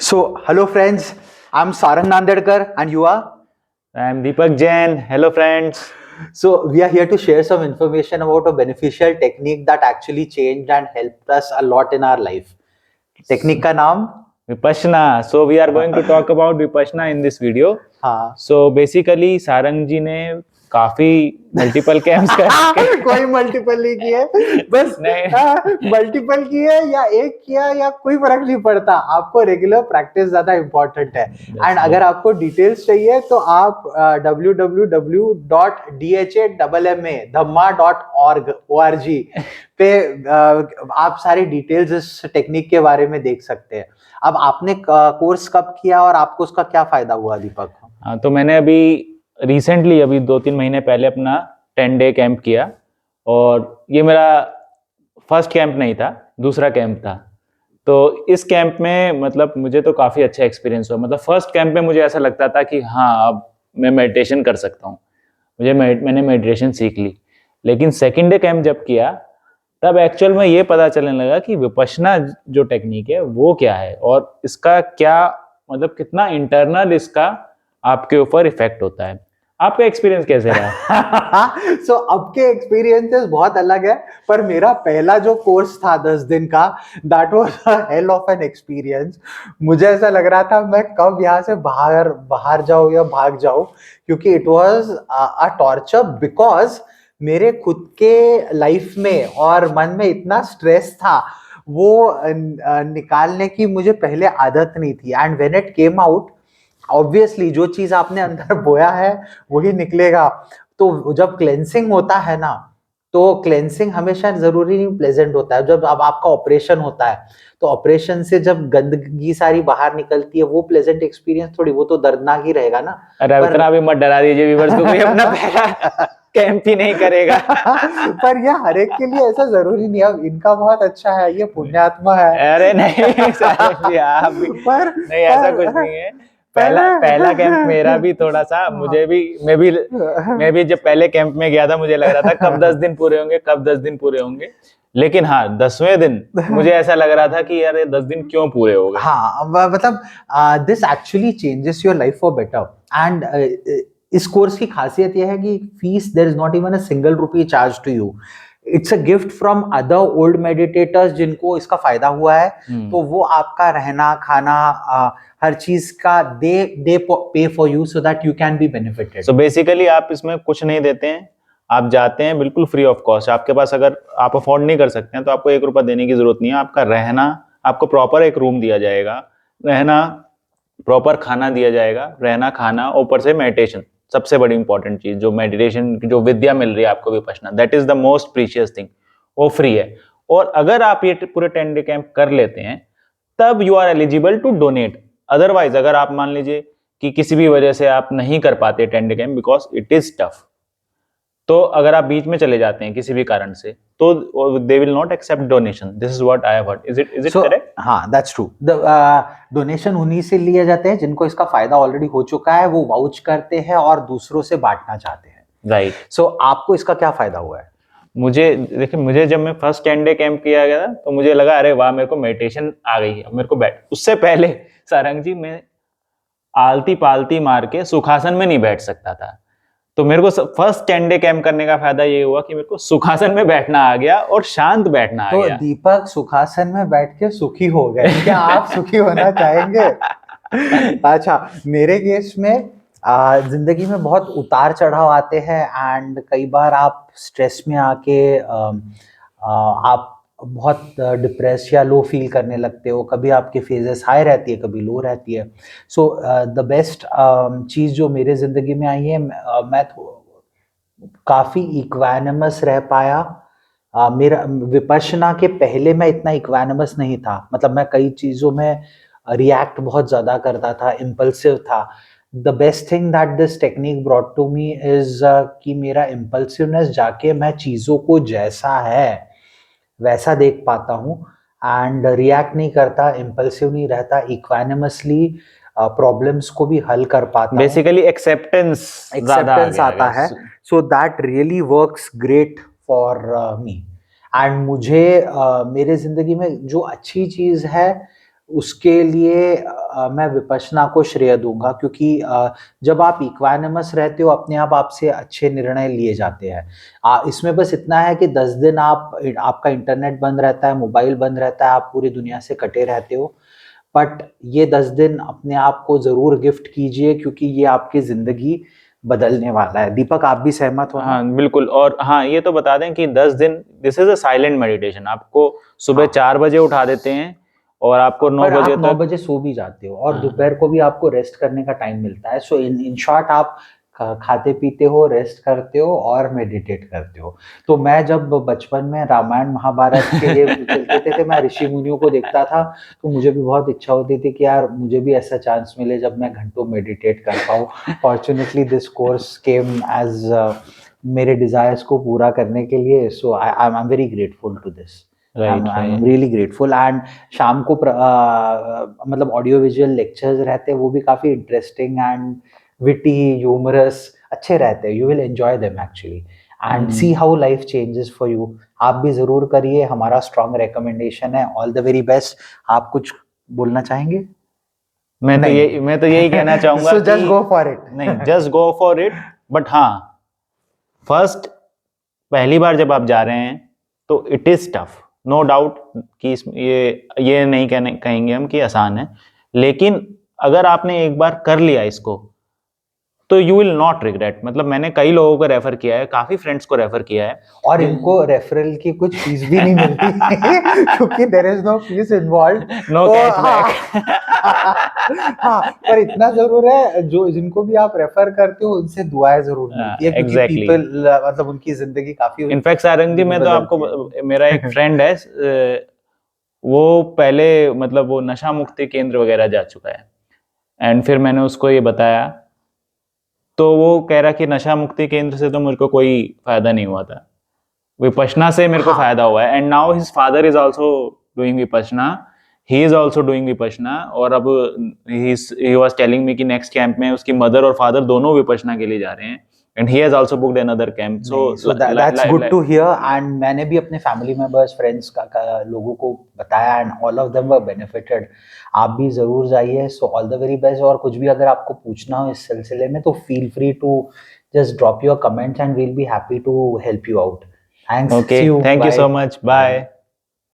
So, hello friends, I'm Sarang Nandedkar and you are? I'm Deepak Jain. Hello, friends. So, we are here to share some information about a beneficial technique that actually changed and helped us a lot in our life. Technique का नाम? Vipassana. So we are going to talk about Vipassana in this video. हाँ. So basically Sarang जी ने काफी multiple camps करके कोई multiple नहीं किए, बस मल्टीपल किए या एक किया या कोई फर्क नहीं पड़ता, आपको रेगुलर प्रैक्टिस ज्यादा इंपॉर्टेंट है. एंड अगर आपको डिटेल्स चाहिए तो आप www.dhamma.org पे आप सारी डिटेल्स इस टेक्निक के बारे में देख सकते हैं. अब आपने कोर्स कब किया और आपको उसका क्या फायदा हुआ, दीपक? हाँ, तो मैंने अभी रिसेंटली अभी 2-3 महीने पहले अपना 10 डे कैंप किया और ये मेरा फर्स्ट कैंप नहीं था, दूसरा कैंप था. तो इस कैंप में मतलब मुझे तो काफ़ी अच्छा एक्सपीरियंस हुआ. मतलब फर्स्ट कैंप में मुझे ऐसा लगता था कि हाँ, अब मैं मेडिटेशन कर सकता हूँ, मैंने मेडिटेशन सीख ली. लेकिन सेकेंड डे कैंप जब किया तब एक्चुअल में ये पता चलने लगा कि विपश्यना जो टेक्निक है वो क्या है और इसका क्या मतलब कितना इंटरनल इसका आपके ऊपर इफेक्ट होता है. आपका एक्सपीरियंस कैसे रहा? सो आपके एक्सपीरियंसेस बहुत अलग है, पर मेरा पहला जो कोर्स था 10 दिन का, that was a hell of an experience. मुझे ऐसा लग रहा था मैं कब यहाँ से बाहर जाऊँ या भाग जाऊँ, क्योंकि it was a torture. Because मेरे खुद के लाइफ में और मन में इतना स्ट्रेस था, वो निकालने की मुझे पहले आदत नहीं थी. And when it came out, obviously जो चीज आपने अंदर बोया है वही निकलेगा. तो जब क्लेंसिंग होता है ना, तो क्लेंसिंग हमेशा जरूरी नहीं प्लेजेंट होता है. जब अब आपका ऑपरेशन होता है तो ऑपरेशन से जब गंदगी सारी बाहर निकलती है, वो प्लेजेंट एक्सपीरियंस थोड़ी, वो तो दर्दनाक ही रहेगा ना. अरे इतना भी मत डरा दीजिए व्यूअर्स को, कोई अपना पहला कैंप ही नहीं करेगा. पर यह हर एक के लिए ऐसा जरूरी नहीं है. अब इनका बहुत अच्छा है, ये पुण्यात्मा है. अरे नहीं सारंग जी, आप भी पर नहीं, ऐसा कुछ नहीं है. पहला कैंप मेरा भी थोड़ा सा, मैं भी जब पहले कैंप में गया था मुझे लग रहा था कब 10 दिन पूरे होंगे, कब 10 दिन पूरे होंगे. लेकिन हाँ, 10वें दिन मुझे ऐसा लग रहा था कि यार ये 10 दिन क्यों पूरे हो गए. हाँ, मतलब this actually changes your life for better. And इस कोर्स की खासियत यह है कि fees, there is not even a single rupee charge to you. It's a gift from other old meditators जिनको इसका फायदा हुआ है. तो वो आपका रहना खाना हर चीज का दे पे for you so that you can be benefited. So basically आप इसमें कुछ नहीं देते हैं, आप जाते हैं बिल्कुल फ्री ऑफ कॉस्ट. आपके पास अगर आप अफोर्ड नहीं कर सकते हैं तो आपको 1 रुपया देने की जरूरत नहीं है. आपका रहना, आपको प्रॉपर एक रूम दिया जाएगा, रहना, प्रॉपर खाना दिया जाएगा, रहना खाना, ऊपर से मेडिटेशन. सबसे बड़ी इंपॉर्टेंट चीज जो मेडिटेशन की जो विद्या मिल रही है आपको Vipassana, that is the most precious thing, वो फ्री है. और अगर आप ये पूरे 10 डे कैंप कर लेते हैं तब you are eligible to donate. Otherwise अगर आप मान लीजिए कि किसी भी वजह से आप नहीं कर पाते 10 day camp because it is tough, तो अगर आप बीच में चले जाते हैं किसी भी कारण से तो they will not accept donation. This is what I have heard. Is it correct? हाँ, दैट्स ट्रू. डोनेशन उन्हीं से लिए जाते हैं जिनको इसका फायदा ऑलरेडी हो चुका है, वो वाउच करते हैं और दूसरों से बांटना चाहते हैं. राइट. सो आपको इसका क्या फायदा हुआ है? मुझे जब मैं फर्स्ट 10 डे कैंप किया गया था तो मुझे लगा अरे वाह, मेरे को मेडिटेशन आ गई है, मेरे को बैठ. उससे पहले सारंग जी, मैं आलती पालती मार के सुखासन में नहीं बैठ सकता था. तो मेरे को फर्स्ट 10 डे कैंप करने का फायदा ये हुआ कि मेरे को सुखासन में बैठना आ गया और शांत बैठना आ गया. तो दीपक सुखासन में बैठ के सुखी हो गए. क्या आप सुखी होना चाहेंगे? अच्छा, मेरे केस में जिंदगी में बहुत उतार चढ़ाव आते हैं एंड कई बार आप स्ट्रेस में आके आप बहुत डिप्रेस या लो फील करने लगते हो. कभी आपके फेजेस हाई रहती है, कभी लो रहती है. सो द बेस्ट चीज़ जो मेरे ज़िंदगी में आई है, मैं काफ़ी इक्वानिमस रह पाया. मेरा विपश्यना के पहले मैं इतना इक्वानिमस नहीं था. मतलब मैं कई चीज़ों में रिएक्ट बहुत ज़्यादा करता था, इम्पल्सिव था. The best thing that this technique brought to me is कि मेरा इम्पल्सिवनेस जाके मैं चीज़ों को जैसा है वैसा देख पाता हूँ एंड रिएक्ट नहीं करता, इम्पल्सिव नहीं रहता, इक्वानिमसली प्रॉब्लम्स को भी हल कर पाता. बेसिकली एक्सेप्टेंस आता है. So that really works great for me. And मुझे मेरे जिंदगी में जो अच्छी चीज है उसके लिए मैं विपश्यना को श्रेय दूंगा, क्योंकि जब आप इक्वानिमस रहते हो अपने आप आपसे अच्छे निर्णय लिए जाते हैं। इसमें बस इतना है कि 10 दिन आपका इंटरनेट बंद रहता है, मोबाइल बंद रहता है, आप पूरी दुनिया से कटे रहते हो, बट ये 10 दिन अपने आप को जरूर गिफ्ट कीजिए, क्योंकि ये आपकी जिंदगी बदलने वाला है। दीपक, आप भी सहमत हो ना? हाँ बिल्कुल। और हाँ, ये तो बता दें कि 10 दिन this is a silent meditation. आपको सुबह हाँ। 4 बजे उठा देते हैं और आपको 9 पर बजे आप 9 तक। बजे सो भी जाते हो, और हाँ, दोपहर को भी आपको रेस्ट करने का टाइम मिलता है। सो इन शॉर्ट आप खाते पीते हो, रेस्ट करते हो और मेडिटेट करते हो। तो मैं जब बचपन में रामायण महाभारत के ये चलते थे, मैं ऋषि मुनियों को देखता था, तो मुझे भी बहुत इच्छा होती थी कि यार मुझे भी ऐसा चांस मिले जब मैं घंटों मेडिटेट कर पाऊँ। Fortunately this course came as मेरे डिजायर्स को पूरा करने के लिए। So I am very grateful to this. Right I'm really grateful। And शाम को मतलब ऑडियो विजुअल लेक्चर्स रहते हैं, वो भी काफी इंटरेस्टिंग एंड विटी, ह्यूमरस, अच्छे रहते हैं। You will enjoy them actually and see how life changes for you. आप भी जरूर करिए, हमारा स्ट्रॉन्ग रिकमेंडेशन है। All the very best. आप कुछ बोलना चाहेंगे? मैं तो यही कहना चाहूंगा सो कि जस्ट गो फॉर इट। नहीं, just go for it. But हाँ, फर्स्ट पहली बार जब आप जा रहे हैं तो it is tough, no doubt कि ये नहीं कहेंगे हम कि आसान है, लेकिन अगर आपने एक बार कर लिया इसको तो यू विल नॉट रिग्रेट। मतलब मैंने कई लोगों को रेफर किया है, काफी फ्रेंड्स को रेफर किया है, और इनको रेफरल की कुछ फीस भी नहीं मिलती क्योंकि there is no fees involve. No तो कैशबैक। हाँ, पर इतना जरूर है, जो जिनको भी आप रेफर करते हो उनसे दुआएं जरूर मिलती है, क्योंकि एग्जैक्टली। पीपल मतलब उनकी जिंदगी काफी इनफैक्ट सारंग जी, मैं तो बदलती है। आपको, मेरा एक फ्रेंड है, वो पहले मतलब वो नशा मुक्ति केंद्र वगैरह जा चुका है, एंड फिर मैंने उसको ये बताया तो वो कह रहा कि नशा मुक्ति केंद्र से तो मेरे को कोई फायदा नहीं हुआ था, विपश्यना से मेरे को हाँ, फायदा हुआ है। And now his father is also doing Vipassana, he is also doing Vipassana. और अब ही वाज टेलिंग मी कि नेक्स्ट कैंप में उसकी मदर और फादर दोनों विपश्यना के लिए जा रहे हैं, and he has also booked another camp. So that's good to hear. And मैंने भी अपने फैमिली मेंबर्स, फ्रेंड्स का लोगों को बताया, and all of them were benefited. आप भी जरूर जाइए। So all the very best. और कुछ भी अगर आपको पूछना हो इस सिलसिले में तो feel free to just drop your comments and we'll be happy to help you out. Thanks, see okay, you, thank you bye. So much, bye.